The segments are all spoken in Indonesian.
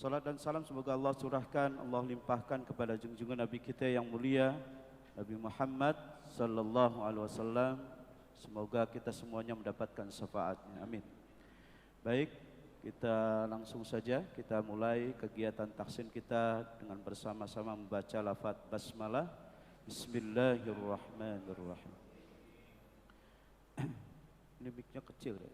Salat dan salam semoga Allah curahkan, Allah limpahkan kepada junjungan Nabi kita yang mulia Nabi Muhammad sallallahu alaihi wasallam. Semoga kita semuanya mendapatkan syafaatnya. Amin. Baik, kita langsung saja kita mulai kegiatan tahsin kita dengan bersama-sama membaca lafaz basmalah. Bismillahirrahmanirrahim. Ini mic-nya kecil ya.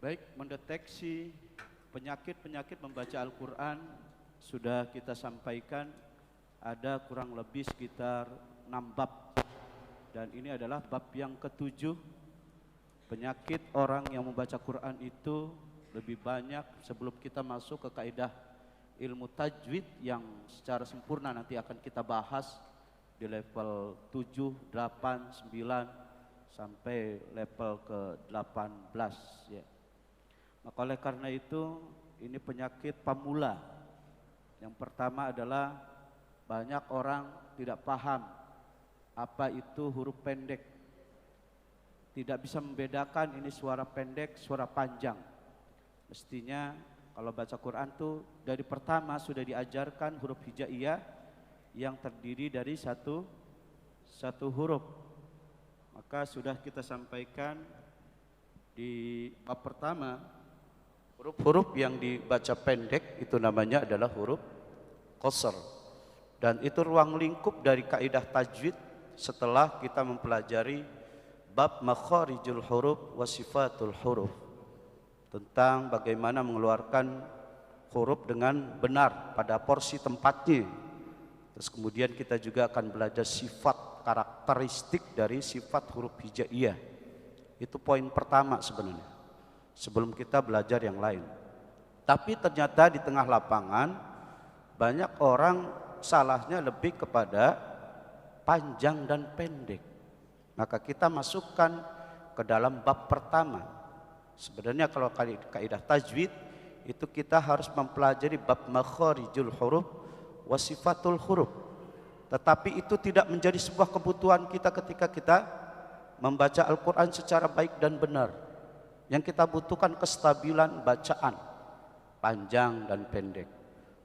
Baik, mendeteksi penyakit-penyakit membaca Al-Quran sudah kita sampaikan, ada kurang lebih sekitar 6 bab. Dan ini adalah bab yang ke-7. Penyakit orang yang membaca Quran itu lebih banyak. Sebelum kita masuk ke kaidah ilmu tajwid yang secara sempurna nanti akan kita bahas di level 7, 8, 9 sampai level ke-18 ya. Maka oleh karena itu ini penyakit pemula. Yang pertama adalah banyak orang tidak paham apa itu huruf pendek. Tidak bisa membedakan ini suara pendek, suara panjang. Mestinya kalau baca Quran tuh dari pertama sudah diajarkan huruf hijaiyah yang terdiri dari satu huruf. Maka sudah kita sampaikan di bab pertama, huruf-huruf yang dibaca pendek itu namanya adalah huruf qasr. Dan itu ruang lingkup dari kaidah tajwid setelah kita mempelajari bab makharijul huruf wa sifatul huruf, tentang bagaimana mengeluarkan huruf dengan benar pada porsi tempatnya. Terus kemudian kita juga akan belajar sifat karakteristik dari sifat huruf hijaiyah. Itu poin pertama sebenarnya, sebelum kita belajar yang lain. Tapi ternyata di tengah lapangan banyak orang salahnya lebih kepada panjang dan pendek. Maka kita masukkan ke dalam bab pertama. Sebenarnya kalau kaidah tajwid itu kita harus mempelajari bab makharijul huruf wa sifatul huruf. Tetapi itu tidak menjadi sebuah kebutuhan kita ketika kita membaca Al-Quran secara baik dan benar. Yang kita butuhkan kestabilan bacaan, panjang dan pendek.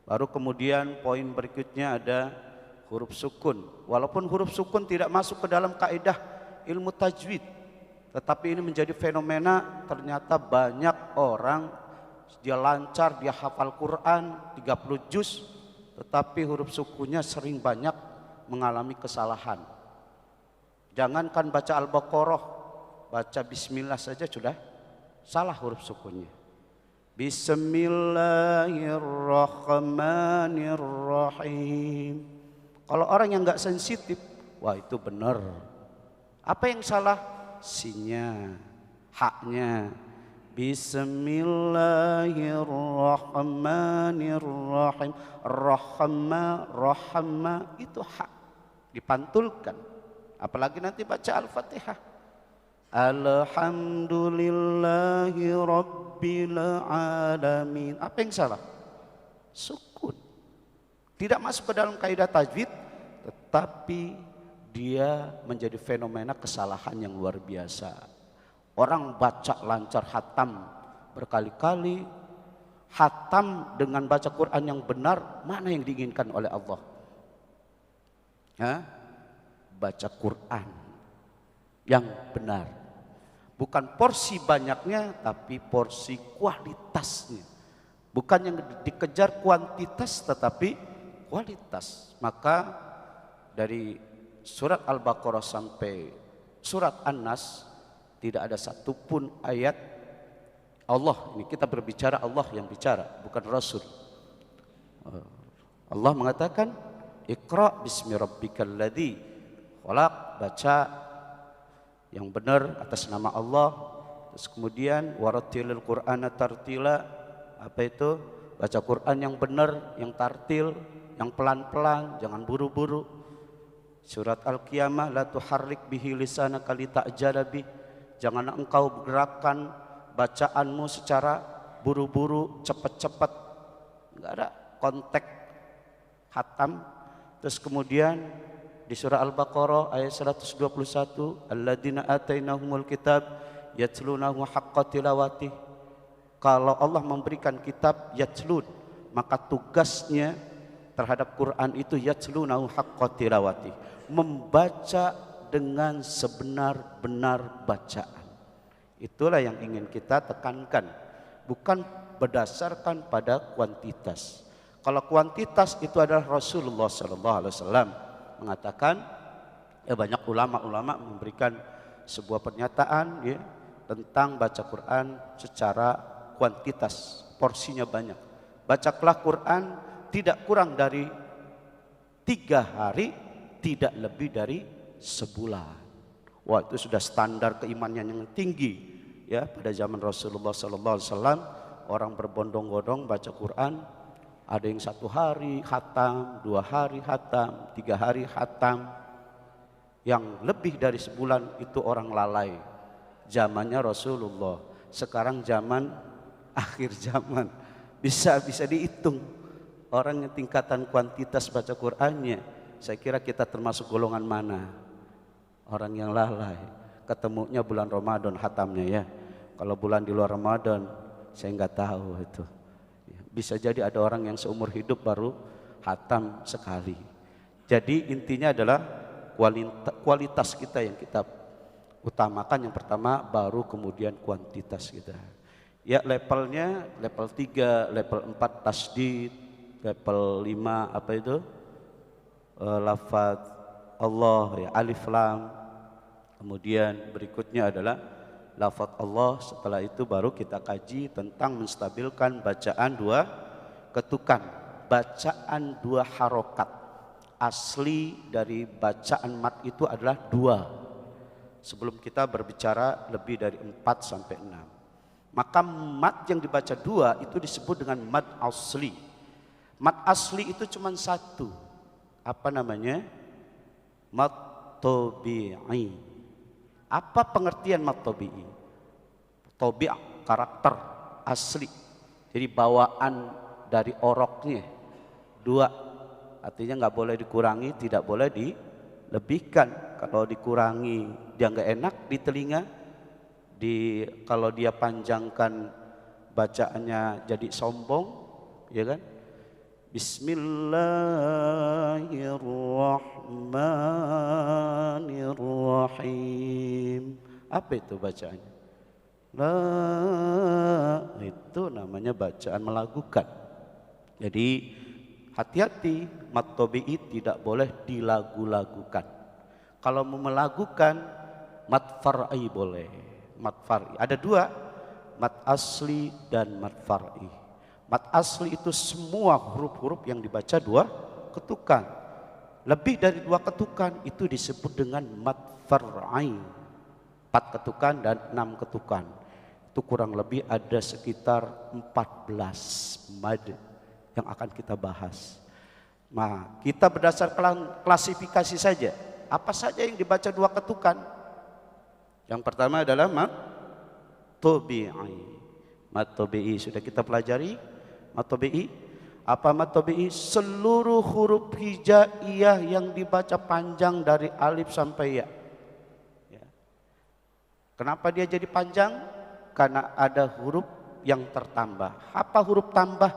Baru kemudian poin berikutnya ada huruf sukun. Walaupun huruf sukun tidak masuk ke dalam kaidah ilmu tajwid, tetapi ini menjadi fenomena. Ternyata banyak orang dia lancar, dia hafal Quran 30 juz, tetapi huruf sukunnya sering banyak mengalami kesalahan. Jangankan baca Al-Baqarah, baca Bismillah saja sudah salah huruf sukunnya. Bismillahirrahmanirrahim. Kalau orang yang nggak sensitif, wah itu benar. Apa yang salah? Sinnya, haknya. Bismillahirrahmanirrahim. Rahma itu hak, dipantulkan. Apalagi nanti baca Al-Fatihah. Alhamdulillahi Rabbil Alamin. Apa yang salah? Sukun. Tidak masuk ke dalam kaidah tajwid, tetapi dia menjadi fenomena kesalahan yang luar biasa. Orang baca lancar hatam berkali-kali, hatam dengan baca Quran yang benar, mana yang diinginkan oleh Allah? Baca Quran yang benar, bukan porsi banyaknya tapi porsi kualitasnya. Bukan yang dikejar kuantitas tetapi kualitas. Maka dari surat Al-Baqarah sampai surat An-Nas tidak ada satupun ayat Allah, ini kita berbicara Allah yang bicara, bukan Rasul. Allah mengatakan Iqra bismi rabbikal ladzi khalaq, baca yang benar atas nama Allah. Terus kemudian warattilil Qur'ana tartila, apa itu? Baca Quran yang benar, yang tartil, yang pelan-pelan, jangan buru-buru. Surat Al-Qiyamah la tuharrik bihi lisanaka lita'jala bih, jangan engkau gerakan bacaanmu secara buru-buru, cepat-cepat. Enggak ada konteks hatam. Terus kemudian di surah Al-Baqarah ayat 121, alladzina atainahumul kitab yatlunahu haqqa tilawatih. Kalau Allah memberikan kitab yatlun, maka tugasnya terhadap Quran itu yatlunahu haqqa tilawatih, membaca dengan sebenar-benar bacaan. Itulah yang ingin kita tekankan, bukan berdasarkan pada kuantitas. Kalau kuantitas itu adalah Rasulullah SAW mengatakan, ya banyak ulama-ulama memberikan sebuah pernyataan ya, tentang baca Quran secara kuantitas, porsinya banyak. Bacalah Quran tidak kurang dari 3 hari, tidak lebih dari sebulan. Wah, itu sudah standar keimanan yang tinggi ya pada zaman Rasulullah SAW. Orang berbondong-bondong baca Quran, ada yang 1 hari khatam, 2 hari khatam, 3 hari khatam. Yang lebih dari sebulan itu orang lalai. Zamannya Rasulullah. Sekarang zaman akhir zaman, bisa dihitung orang yang tingkatan kuantitas baca Qur'annya. Saya kira kita termasuk golongan mana? Orang yang lalai. Ketemunya bulan Ramadan khatamnya ya. Kalau bulan di luar Ramadan saya nggak tahu itu. Bisa jadi ada orang yang seumur hidup baru khatam sekali. Jadi intinya adalah kualitas kita yang kita utamakan yang pertama, baru kemudian kuantitas kita. Ya levelnya, level 3, level 4 tasdid, level 5 apa itu? Lafaz Allah ya, alif lam. Kemudian berikutnya adalah lafaz Allah. Setelah itu baru kita kaji tentang menstabilkan bacaan 2 ketukan, bacaan 2 harokat. Asli dari bacaan mat itu adalah 2. Sebelum kita berbicara lebih dari 4 sampai 6. Maka mat yang dibaca 2 itu disebut dengan mat asli. Mat asli itu cuma 1. Apa namanya? Mat tabi'i. Apa pengertian mat tabi'i? Tabi' karakter asli. Jadi bawaan dari oroknya 2. Artinya nggak boleh dikurangi, tidak boleh dilebihkan. Kalau dikurangi dia nggak enak di telinga. Kalau dia panjangkan bacaannya jadi sombong, ya kan? Bismillahirrahmanirrahim. Apa itu bacaannya? Itu namanya bacaan melagukan. Jadi hati-hati, mat tabi'i tidak boleh dilagu-lagukan. Kalau mau melagukan, mat far'i boleh. Mat far'i ada 2, mat asli dan mat far'i. Mat asli itu semua huruf-huruf yang dibaca 2 ketukan. Lebih dari 2 ketukan itu disebut dengan mat far'i. 4 ketukan dan 6 ketukan. Itu kurang lebih ada sekitar 14 mad yang akan kita bahas. Nah, kita berdasarkan klasifikasi saja. Apa saja yang dibaca 2 ketukan? Yang pertama adalah mat tabi'i. Mat tabi'i sudah kita pelajari. Mat tabi'i. Apa mat tabi'i? Seluruh huruf hijaiyah yang dibaca panjang dari alif sampai ya. Kenapa dia jadi panjang? Karena ada huruf yang tertambah. Apa huruf tambah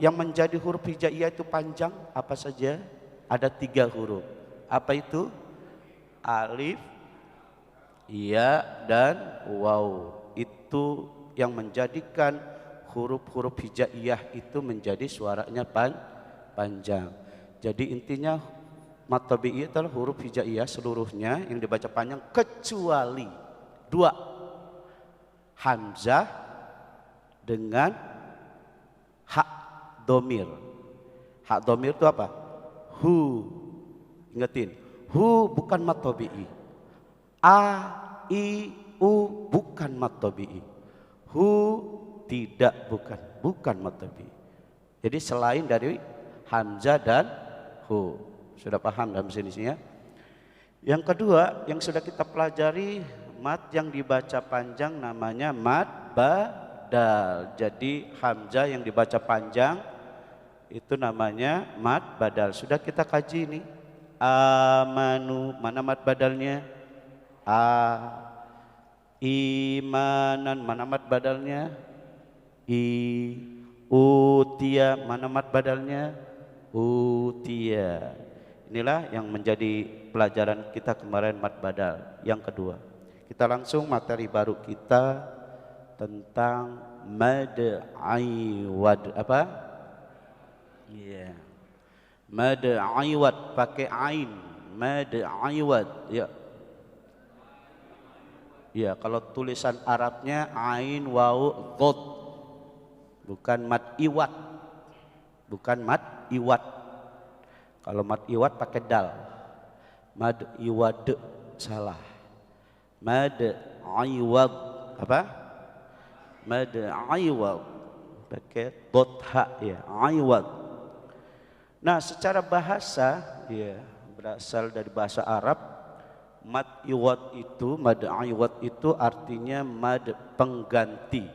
yang menjadi huruf hijaiyah itu panjang? Apa saja? Ada 3 huruf. Apa itu? Alif, ya, dan waw. Itu yang menjadikan huruf-huruf hijaiyah itu menjadi suaranya panjang. Jadi intinya mat tabi'i adalah huruf hijaiyah seluruhnya yang dibaca panjang kecuali 2, hamzah dengan hak domir. Hak domir itu apa? Hu. Ingetin, hu bukan mat tabi'i. A, I, U bukan mat tabi'i. Hu tidak, bukan mat tabi'i. Jadi selain dari hamzah dan hu. Sudah paham dalam sini ya? Yang kedua yang sudah kita pelajari, mat yang dibaca panjang namanya mat badal. Jadi hamzah yang dibaca panjang itu namanya mat badal. Sudah kita kaji ini amanu, mana mad badalnya? A. Imanan, mana mad badalnya? I. Utia, mana mad badalnya? Utia. Inilah yang menjadi pelajaran kita kemarin mad badal. Yang kedua, kita langsung materi baru kita tentang mad aiwad. Apa? Iya. Mad aiwad pakai ain. Mad aiwad. Ya. Ya, kalau tulisan Arabnya ain waw dhad. Bukan mad iwad. Bukan mad iwad. Kalau mad iwad pakai dal. Mad iwad salah. Mad aiwad apa? Mad aiwad pakai dotha ya, aiwad. Nah, secara bahasa ya berasal dari bahasa Arab. Mad iwad itu artinya mad pengganti.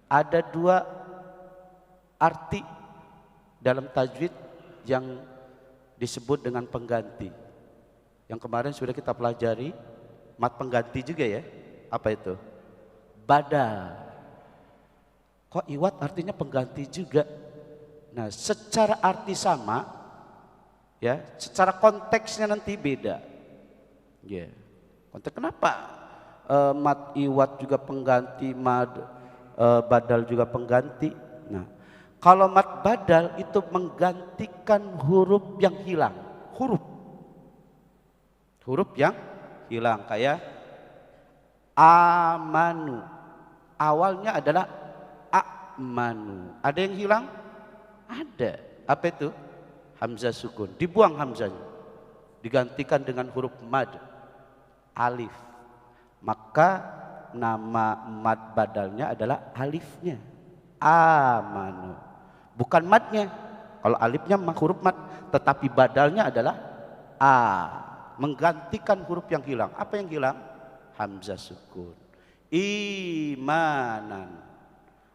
Ada dua arti dalam tajwid yang disebut dengan pengganti. Yang kemarin sudah kita pelajari, mad pengganti juga ya. Apa itu? Badal. Kok iwad artinya pengganti juga? Nah, secara arti sama, ya, secara konteksnya nanti beda. Ya, konteks kenapa mad iwad juga pengganti, mad badal juga pengganti? Nah, kalau mad badal itu menggantikan huruf yang hilang, huruf yang hilang, kayak amanu, awalnya adalah amanu. Ada yang hilang? Ada. Apa itu? Hamzah sukun. Dibuang hamzahnya, digantikan dengan huruf mad, alif. Maka nama mad badalnya adalah alifnya, amanu. Bukan madnya. Kalau alifnya huruf mad, tetapi badalnya adalah a, menggantikan huruf yang hilang. Apa yang hilang? Hamzah sukun. Imanan,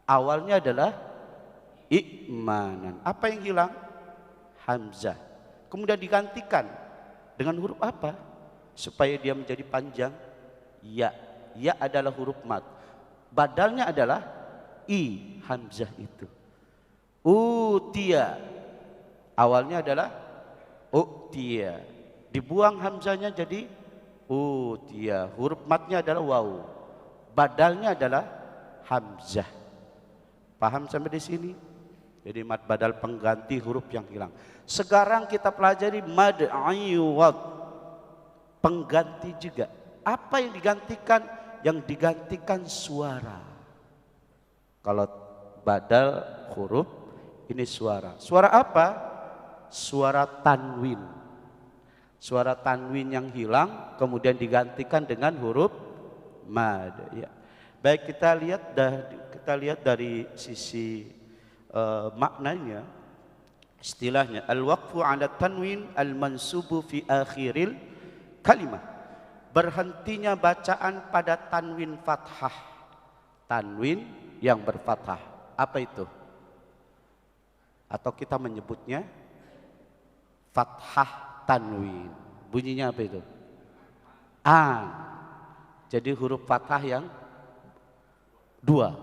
awalnya adalah imanan. Apa yang hilang? Hamzah. Kemudian digantikan dengan huruf apa? Supaya dia menjadi panjang, ya. Ya adalah huruf mad. Badalnya adalah i, hamzah itu. Utia, awalnya adalah utia. Dibuang hamzahnya jadi utia. Huruf madnya adalah waw. Badalnya adalah hamzah. Paham sampai di sini? Jadi mad badal pengganti huruf yang hilang. Sekarang kita pelajari mad aiwad, pengganti juga. Apa yang digantikan? Yang digantikan suara. Kalau badal huruf, ini suara. Suara apa? Suara tanwin. Suara tanwin yang hilang kemudian digantikan dengan huruf mad. Ya. Baik, kita lihat dari sisi maknanya, istilahnya al-waqfu 'ala tanwin al-mansubu fi akhiril kalimah. Berhentinya bacaan pada tanwin fathah. Tanwin yang berfathah. Apa itu? Atau kita menyebutnya fathah tanwin. Bunyinya apa itu? An. Jadi huruf fathah yang dua.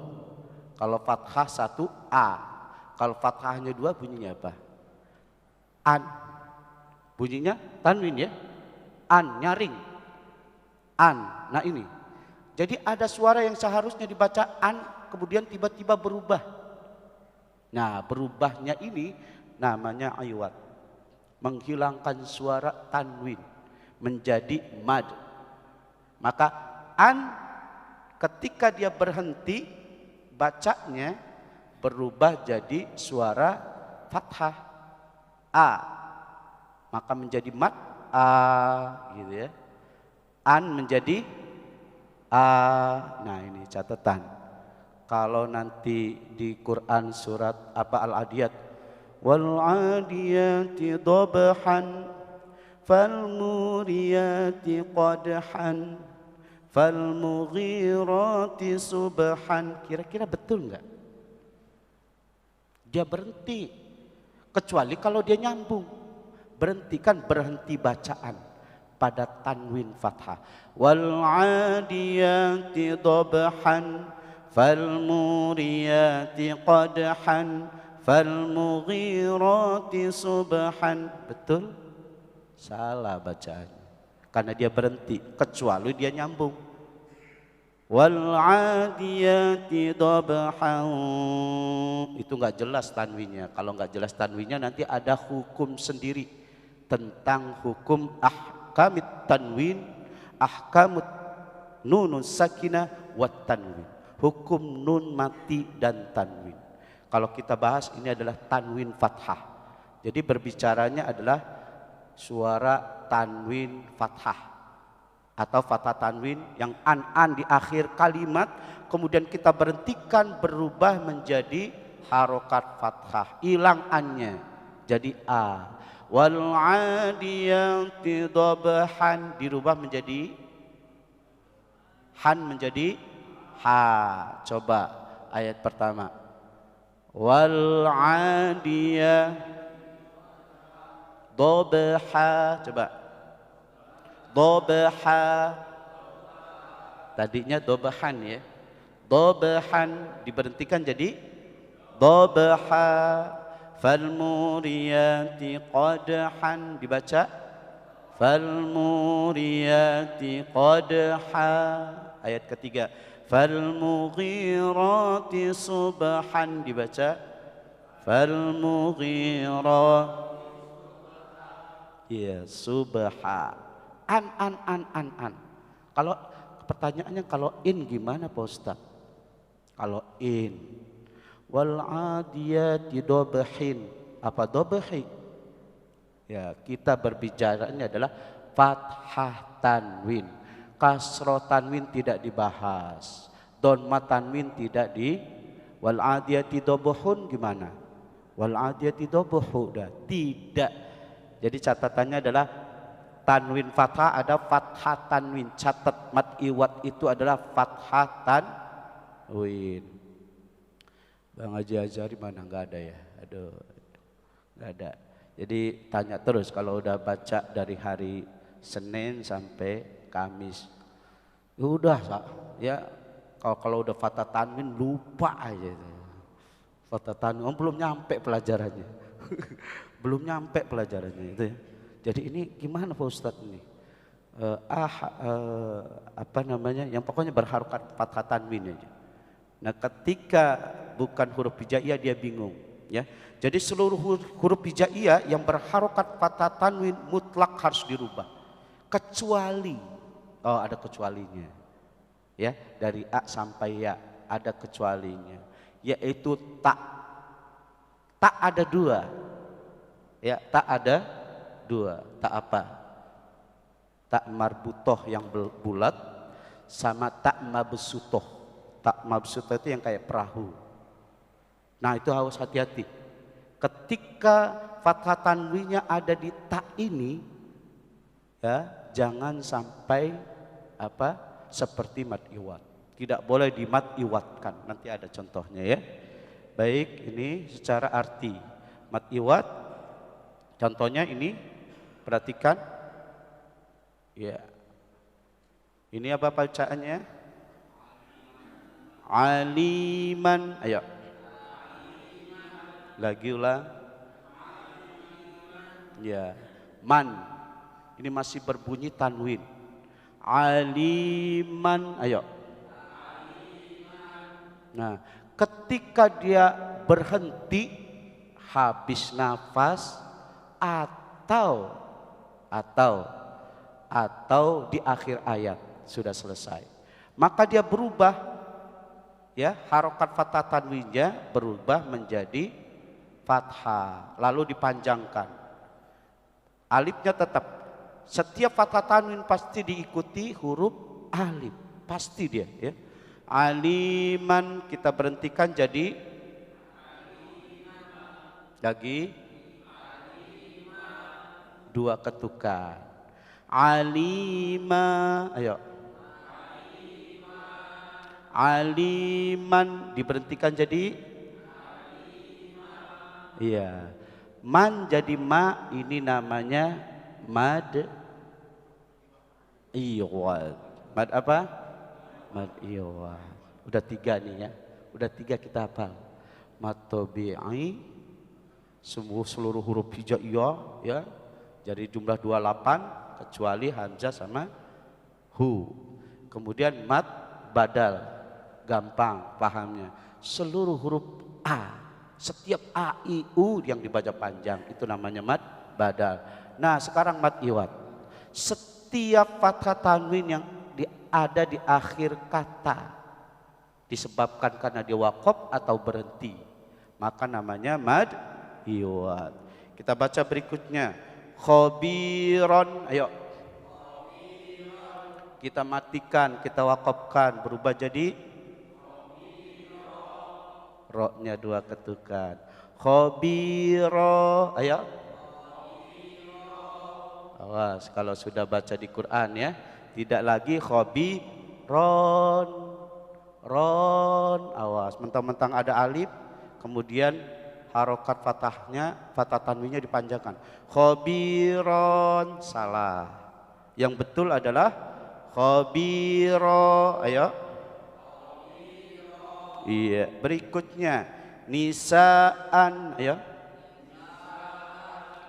Kalau fathah satu, a. Kalau fathahnya dua, bunyinya apa? An. Bunyinya tanwin ya. An, nyaring. An. Nah ini. Jadi ada suara yang seharusnya dibaca an, kemudian tiba-tiba berubah. Nah, berubahnya ini namanya aiwad. Menghilangkan suara tanwin menjadi mad. Maka an ketika dia berhenti bacanya berubah jadi suara fathah a. Maka menjadi mad a gitu ya. An menjadi a. Nah, ini catatan. Kalau nanti di Quran surat apa Al-Adiyat, wal 'adiyati dhabhan fal muriyati qadhan fal mughirati subhan, kira-kira betul enggak? Dia berhenti, kecuali kalau dia nyambung. berhentikan, berhenti bacaan pada tanwin fathah. Wal 'adiyati dhabhan fal muriyati qadhan fal mughirati subhan. Betul? Salah bacaannya. Karena dia berhenti, kecuali dia nyambung. Wal 'adiyati dhabhan. Itu enggak jelas tanwinnya. Kalau enggak jelas tanwinnya nanti ada hukum sendiri tentang hukum ahkamit tanwin, ahkamut nunun sakinah wat tanwin. Hukum nun mati dan tanwin. Kalau kita bahas ini adalah tanwin fathah. Jadi berbicaranya adalah suara tanwin fathah atau fathah tanwin yang an di akhir kalimat, kemudian kita berhentikan berubah menjadi harokat fathah, hilang annya jadi a. Wal 'adiyati dhabhan dirubah menjadi han menjadi ha. Coba ayat pertama. Wal 'adiyah dhabha. Coba. Dhabha. Tadinya dhabhan ya. Dhabhan diberhentikan jadi dhabha. Fal muriyati qadhan dibaca fal muriyati qadha. Ayat ketiga. Fal mughirati subhan dibaca fal mughirati ya subha. An. Kalau pertanyaannya kalau in gimana Pak Ustaz? Kalau in wal 'adiyati dhabhin, apa dhabhi? Ya, kita berbicaranya adalah fathah tanwin. Kasroh tanwin tidak dibahas. Dhamma tanwin tidak di. Wal 'adiyati dhabhun gimana? Wal 'adiyati dhabhu tidak. Jadi catatannya adalah tanwin fathah ada fathah tanwin. Catat mat iwat itu adalah fathah tanwin. Bang Haji Azhari mana? Enggak ada ya? Aduh, enggak ada. Jadi tanya terus kalau udah baca dari hari Senin sampai Kamis. Udah ya, kalau udah fathah tanwin lupa aja. Fathah tanwin belum nyampe pelajarannya. Belum nyampe pelajarannya itu ya. Jadi ini gimana Pak Ustadz ini? Apa namanya? Yang pokoknya berharokat fathah tanwin aja. Nah, ketika bukan huruf hijaiyah dia bingung, ya. Jadi seluruh huruf hijaiyah yang berharokat fathah tanwin mutlak harus dirubah. Kecuali ada kecualinya. Ya, dari a sampai ya ada kecualinya, yaitu tak. Tak ada dua. Ya, tak ada dua. Tak apa? Tak marbutoh yang bulat sama tak mabsutoh. Tak mabsutoh itu yang kayak perahu. Nah, itu harus hati-hati. Ketika fathah tanwinnya ada di tak ini, ya, jangan sampai seperti mat iwat. Tidak boleh di mat iwatkan. Nanti ada contohnya ya. Baik, ini secara arti mat iwat. Contohnya ini, perhatikan. Ya. Ini apa bacaannya? Aliman. Ayo. Lagi ulang. Ya. Man. Ini masih berbunyi tanwin. Aliman. Ayo. Nah, ketika dia berhenti, habis nafas, atau di akhir ayat sudah selesai, maka dia berubah, ya, harokat fathah tanwinnya berubah menjadi fathah, lalu dipanjangkan. Alifnya tetap, setiap fathah tanwin pasti diikuti huruf alif, pasti dia, ya. Aliman kita berhentikan jadi lagi dua ketukan. Alima, ayo. Aliman diberhentikan jadi iya. Man jadi ma, ini namanya mad iwad. Mad apa? Mad iwad. Udah 3 nih ya. Udah 3 kita hafal. Mad tabi'i, seluruh huruf hijaiyah ya. Jadi jumlah 28 kecuali hamzah sama hu. Kemudian mad badal, gampang pahamnya. Seluruh huruf a, setiap a, i, u yang dibaca panjang itu namanya mad badal. Nah sekarang mad iwad. Setiap fathah tanwin yang ada di akhir kata disebabkan karena dia wakaf atau berhenti, maka namanya mad iwad. Kita baca berikutnya. Khobiron, ayo. Kita matikan, kita wakafkan, berubah jadi ro-nya 2 ketukan. Khobiro, ayo. Awas kalau sudah baca di Quran ya, tidak lagi khobiron, ron, awas. Mentang-mentang ada alif, kemudian harokat fathahnya, fathah tanwinnya dipanjangkan. Khobiron, salah. Yang betul adalah khobiro, ayo. Iya, berikutnya nisaan, ayo.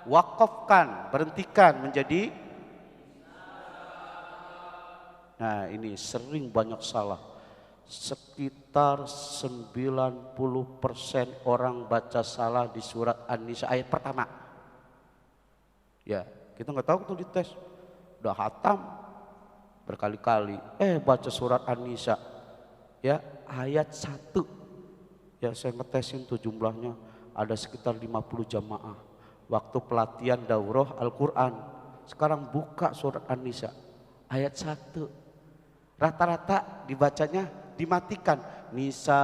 Wakafkan, berhentikan menjadi. Nah ini sering banyak salah. Sekitar 90% orang baca salah di surat An-Nisa ayat pertama. Ya, kita nggak tahu tuh di tes. Udah hatam berkali-kali. Baca surat An-Nisa. Ya, ayat 1. Ya, saya ngetesin tuh jumlahnya ada sekitar 50 jamaah. Waktu pelatihan daurah Al-Quran. Sekarang buka surat An-Nisa ayat 1. Rata-rata dibacanya dimatikan. Nisa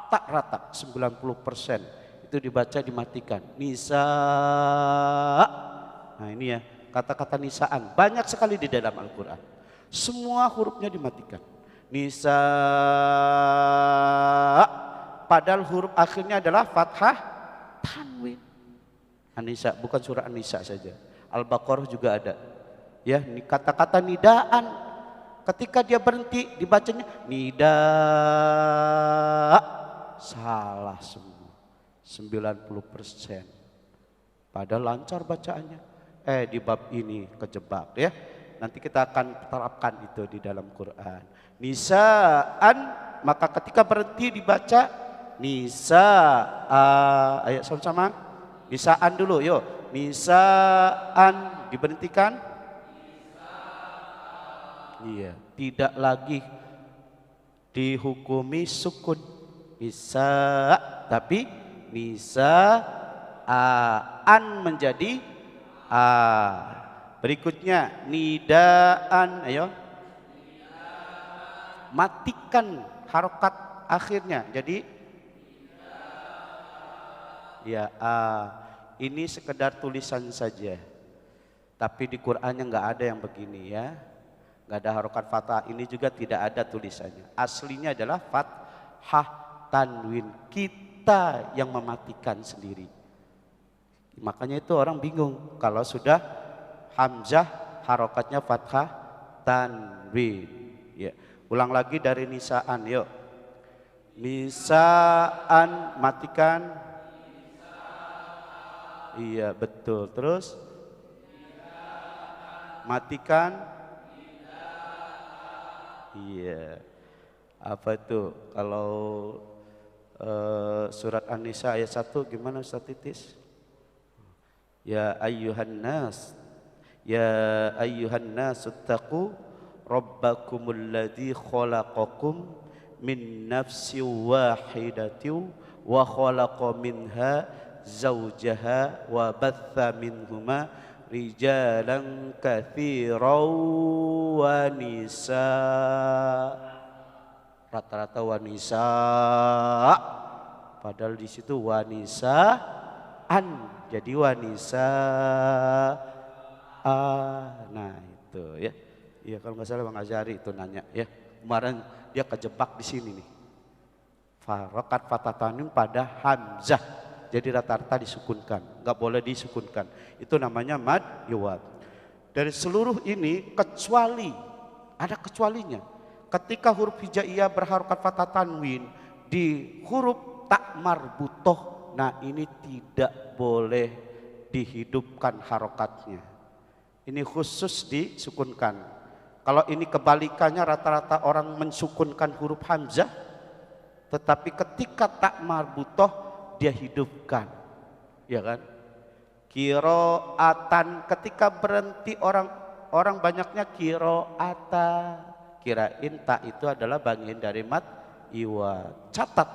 tak rata 90% itu dibaca dimatikan. Nisa. Nah ini ya kata-kata nisaan banyak sekali di dalam Al-Quran. Semua hurufnya dimatikan. Nisa. Padahal huruf akhirnya adalah fathah tanwin. An-Nisa, bukan surah An-Nisa saja. Al-Baqarah juga ada. Ya, kata-kata nidaan ketika dia berhenti dibacanya nida, salah semua 90%. Padahal lancar bacaannya. Di bab ini kejebak ya. Nanti kita akan terapkan itu di dalam Quran. Nisaan, maka ketika berhenti dibaca nisa, ayo sama-sama. Nisaan dulu, yuk. Nisaan diberhentikan. Iya, tidak lagi dihukumi sukun nisa, tapi nisa an menjadi a. Berikutnya nidaan, ayo. Matikan harokat akhirnya jadi ya a. Ini sekedar tulisan saja. Tapi di Qur'annya nggak ada yang begini ya. Nggak ada harokat fathah, ini juga tidak ada tulisannya. Aslinya adalah fathah tanwin, kita yang mematikan sendiri. Makanya itu orang bingung kalau sudah hamzah harokatnya fathah tanwin. Ya, ulang lagi dari nisaan, yuk. Nisaan matikan. Iya betul. Terus matikan. Iya, apa itu kalau surat An-Nisa ayat 1 gimana Ustaz Titis? Ya ayyuhan nas, ya ayyuhan nas ittaqu rabbakumul ladzi khalaqakum min nafsin wahidatin wa khalaqa minha zawjaha wa batha minhuma rijalan katsiran wa nisa. Rata-rata wanisa, padahal di situ wanisa an jadi wanisa a. Nah itu ya. Iya kalau nggak salah Bang Azhari itu nanya ya. Kemarin dia kejebak di sini nih. Harokat fathah tanwin pada hamzah. Jadi rata-rata disukunkan, nggak boleh disukunkan. Itu namanya mad iwad. Dari seluruh ini kecuali, ada kecualinya. Ketika huruf hijaiyah berharokat fathah tanwin di huruf tak marbutoh, nah ini tidak boleh dihidupkan harokatnya. Ini khusus disukunkan. Kalau ini kebalikannya, rata-rata orang mensukunkan huruf hamzah, tetapi ketika tak marbutoh dia hidupkan, ya kan? Kiroatan, ketika berhenti orang banyaknya kiroata, kirain tak itu adalah bagian dari mad iwad. Catat,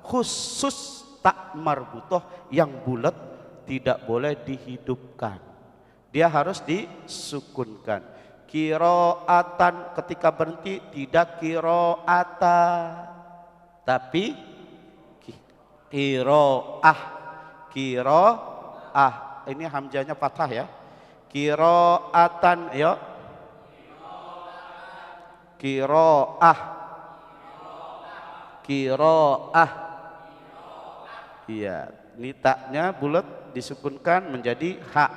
khusus tak marbutoh yang bulat tidak boleh dihidupkan, dia harus disukunkan. Kiroatan, ketika berhenti tidak kiroata, tapi kiroah. Ini hamzahnya fathah ya. Kiroatan, yuk. Kiroah. Iya, ini taknya bulat disukunkan menjadi ha.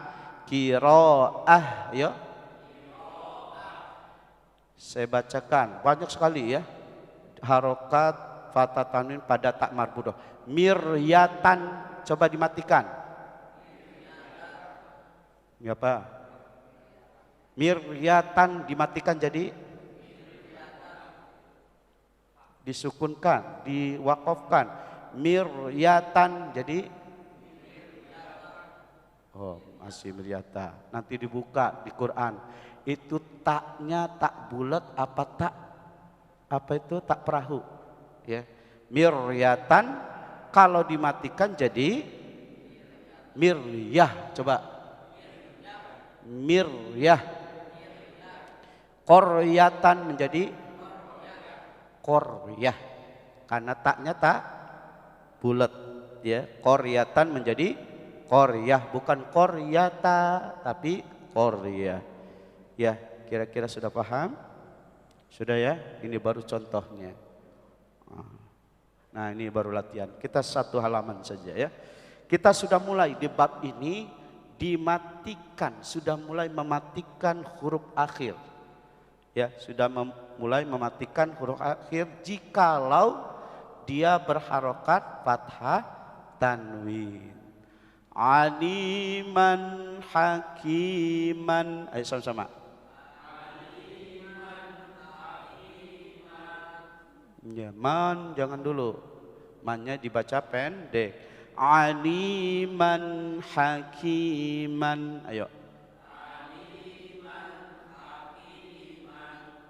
Kiroah, yuk. Saya bacakan banyak sekali ya harokat fathah tanwin pada tak marbutoh. Miryatan, coba dimatikan. Ini apa? Miryatan dimatikan jadi disukunkan, diwakafkan. Miryatan jadi masih miryata. Nanti dibuka di Quran. Itu taknya tak bulat apa itu tak perahu ya. Miryatan kalau dimatikan jadi miryah. Coba miryah. Koryatan menjadi koryah karena taknya tak bulat ya. Koryatan menjadi koryah, bukan koryata tapi koryah. Ya, kira-kira sudah paham? Sudah ya? Ini baru contohnya. Nah, ini baru latihan. Kita satu halaman saja ya. Kita sudah mulai di bab ini dimatikan, sudah mulai mematikan huruf akhir. Ya, sudah mulai mematikan huruf akhir jikalau dia berharokat fathah tanwin. Aliman hakiman. Ayo sama-sama. Ya, man jangan dulu. Mannya dibaca pendek. Aliman hakiman. Ayo.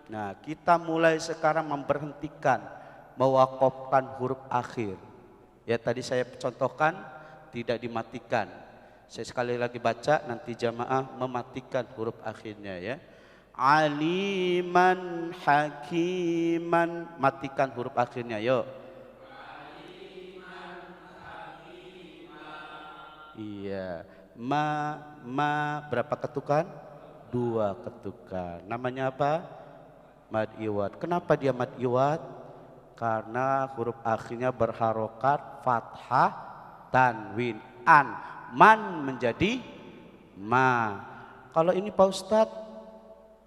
Nah, kita mulai sekarang memberhentikan, mewakafkan huruf akhir. Ya, tadi saya contohkan tidak dimatikan. Saya sekali lagi baca, nanti jamaah mematikan huruf akhirnya ya. Aliman hakiman, matikan huruf akhirnya, yuk. Iya, ma berapa ketukan? 2 ketukan. Namanya apa? Mad iwad. Kenapa dia mad iwad? Karena huruf akhirnya berharokat fathah tanwin. Man menjadi ma. Kalau ini Pak Ustadz,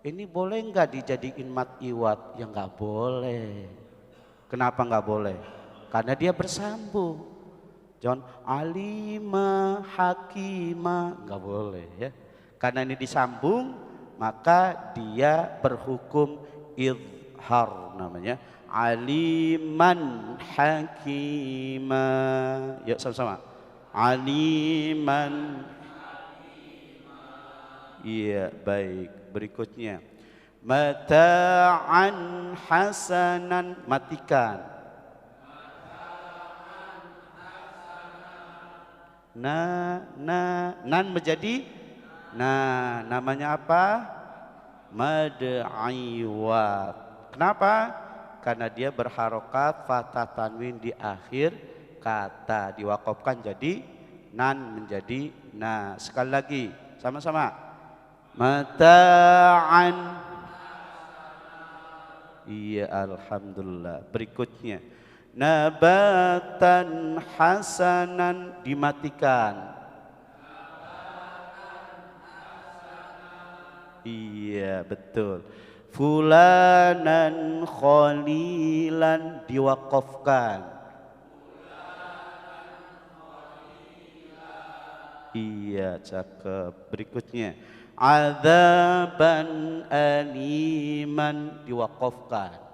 ini boleh nggak dijadiin mad iwad? Ya nggak boleh. Kenapa nggak boleh? Karena dia bersambung. Jangan alima hakima, nggak boleh ya. Karena ini disambung, maka dia berhukum idhar namanya. Aliman hakima. Yuk sama-sama. Aliman. Iya, baik. Berikutnya. Mata'an hasanan, matikan. Nan menjadi namanya apa? Mad iwad. Kenapa? Karena dia berharokat fathah tanwin di akhir kata, diwakafkan jadi nan menjadi na. Sekali lagi sama-sama. Mata'an. Iya, alhamdulillah. Berikutnya nabatan hasanan dimatikan. Iya betul. Fulanan khalilan diwakafkan. Iya cakep. Berikutnya adzaban aliman diwakafkan.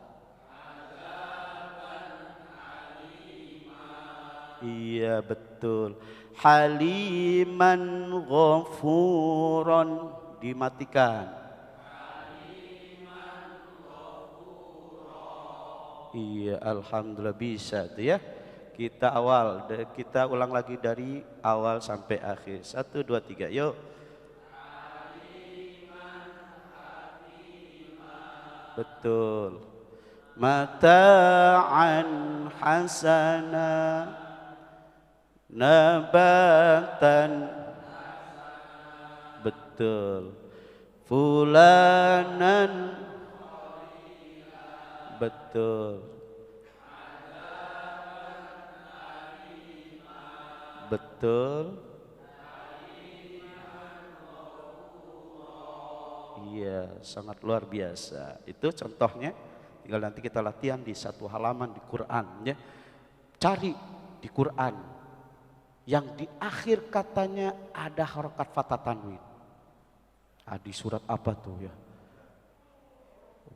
Iya betul. Haliman ghafuron dimatikan. Iya alhamdulillah bisa tuh ya. Kita ulang lagi dari awal sampai akhir. 1, 2, 3 yuk. Betul. Mata'an hasana nabatan. Betul. Fulanan. Betul. Betul. Iya, sangat luar biasa. Itu contohnya, tinggal nanti kita latihan di satu halaman di Quran ya. Cari di Quran yang di akhir katanya ada harokat fathah tanwin. Di surat apa tuh ya?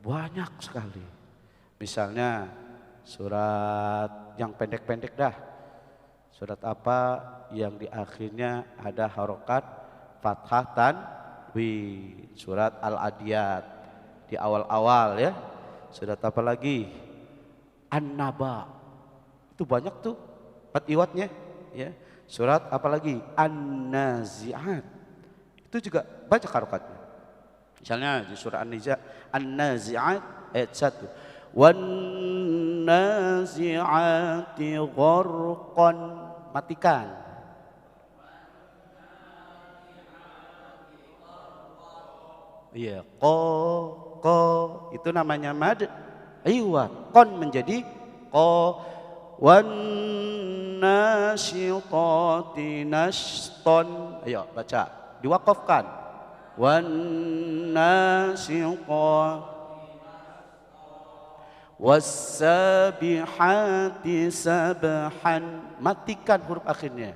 Banyak sekali. Misalnya surat yang pendek-pendek dah. Surat apa yang di akhirnya ada harokat fathah tanwin? Surat Al-Adiyat di awal-awal ya. Surat apa lagi? An-Naba. Itu banyak tuh iwatnya ya. Surat apa lagi? An-Nazi'at. Itu juga banyak harokatnya. Misalnya di surah An-Nazi'at ayat 1. Wan-nazi'ati gharqan, matikan. Iya, ko itu namanya mad iwat. Kon menjadi ko. Wan-nasyitati nashton. Ayo baca, diwakafkan. Wan-nasyitati was-sabihati sabhan, matikan huruf akhirnya.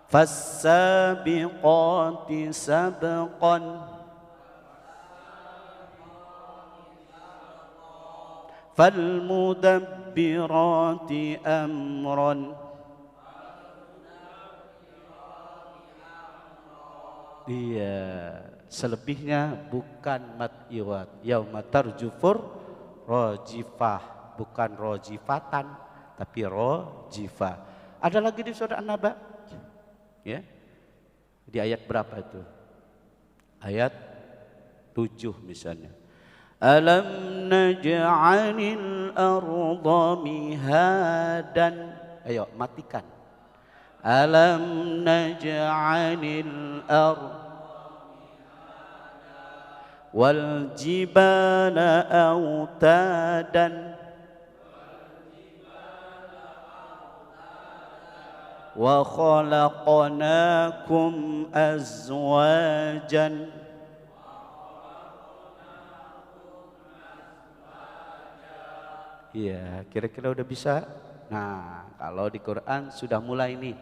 Fas-sabiqati sabqan, fal-mudabbirati amran. Iya, selebihnya bukan mad iwat. Yauma tarjufur rojifah, bukan rojifatan tapi rojifah. Ada lagi di surah An-Naba ya, di ayat berapa itu? Ayat 7 misalnya. Alam naj'alil arda mihadan. Ayo matikan. Alam naj'alil arda wal jibala autadan wa khalaqnakum azwajan. Iya, kira-kira udah bisa? Nah, kalau di Quran sudah mulai nih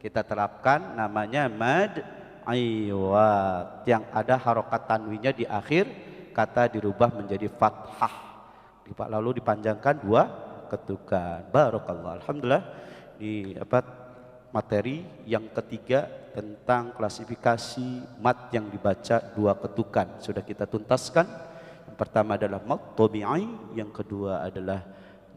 kita terapkan, namanya mad iwat, yang ada harokat tanwinnya di akhir kata dirubah menjadi fathah, lalu dipanjangkan 2 ketukan. Barakallah. Alhamdulillah di materi yang ketiga tentang klasifikasi mad yang dibaca 2 ketukan sudah kita tuntaskan. Yang pertama adalah mad tabi'i, yang kedua adalah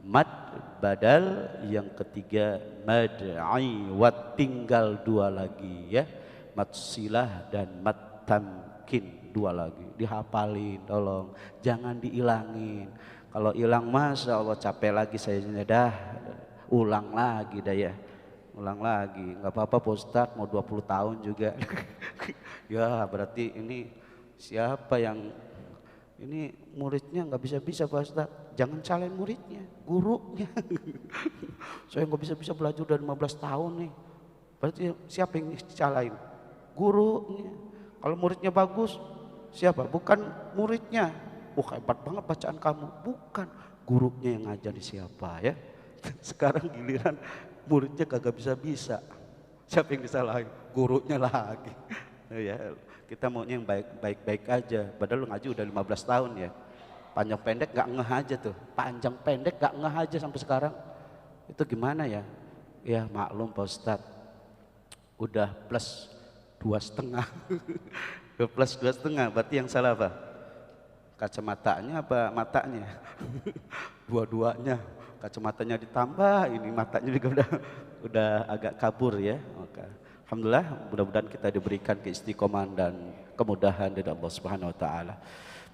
mad badal, yang ketiga mad iwat. Tinggal 2 lagi ya, mad silah dan mad tamkin, 2 lagi. Dihafalin tolong, jangan diilangin. Kalau hilang masya Allah capek lagi saya, dah ulang lagi dah ya, ulang lagi. Nggak apa-apa Pak Ustadz, mau 20 tahun juga. Ya berarti ini siapa yang Ini muridnya nggak bisa-bisa Pak Ustadz. Jangan salahin muridnya, gurunya. Saya nggak bisa-bisa belajar udah 15 tahun nih. Berarti siapa yang salahin? Gurunya. Kalau muridnya bagus, siapa? Bukan muridnya. Hebat banget bacaan kamu. Bukan, gurunya yang ngajarin siapa ya. Sekarang giliran muridnya kagak bisa-bisa. Siapa yang disalahin? Gurunya lagi. Ya, kita maunya yang baik-baik aja. Padahal lu ngaji udah 15 tahun ya. Panjang pendek gak ngeh aja tuh. Panjang pendek gak ngeh aja sampai sekarang. Itu gimana ya? Ya maklum Pak Ustadz. Udah plus 2,5. Plus 2,5. Berarti yang salah apa? Kacamatanya apa matanya? Dua-duanya. Kacamatanya ditambah, ini matanya juga udah agak kabur ya. Oke. Alhamdulillah, mudah-mudahan kita diberikan keistiqomahan dan kemudahan dari Allah Subhanahu wa taala.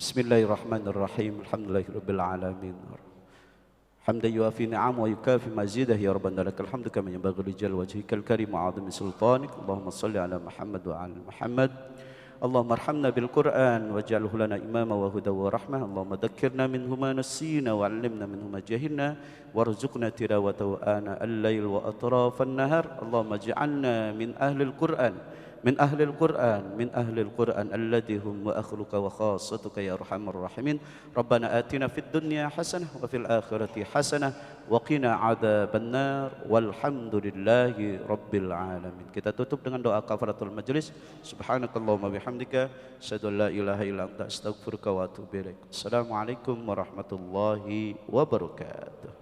Bismillahirrahmanirrahim. Alhamdulillahirabbil alamin. Hamdan yuafi ni'am wa yukafi mazidah ya rabbana lakal hamdu kama yanbaghi li jalali wajhikal karim wa 'azimi sultanik. Allahumma shalli ala Muhammad wa ala Muhammad. Allahumma arhamna bil Qur'an waj'alhu lana imama wa huda wa rahmah. Allahumma dhakkirna minhu ma nasina wa 'allimna minhu ma jahilna warzuqna tilawatahu ana al-lail wa atrafan nahar. Allahumma ij'alna min ahlil Qur'an min ahlil Qur'an min ahlil Qur'an alladhi hum wa akhluka wa khassatuka ya arhamar rahimin. Rabbana atina fid dunya hasanah wa fil akhirati hasanah wa qina adzabannar walhamdulillahi rabbil alamin. Kita tutup dengan doa kafaratul majlis. Subhanakallahumma bihamdika asyhadu an la ilaha illa anta astaghfiruka wa atubu ilaik. Assalamualaikum warahmatullahi wabarakatuh.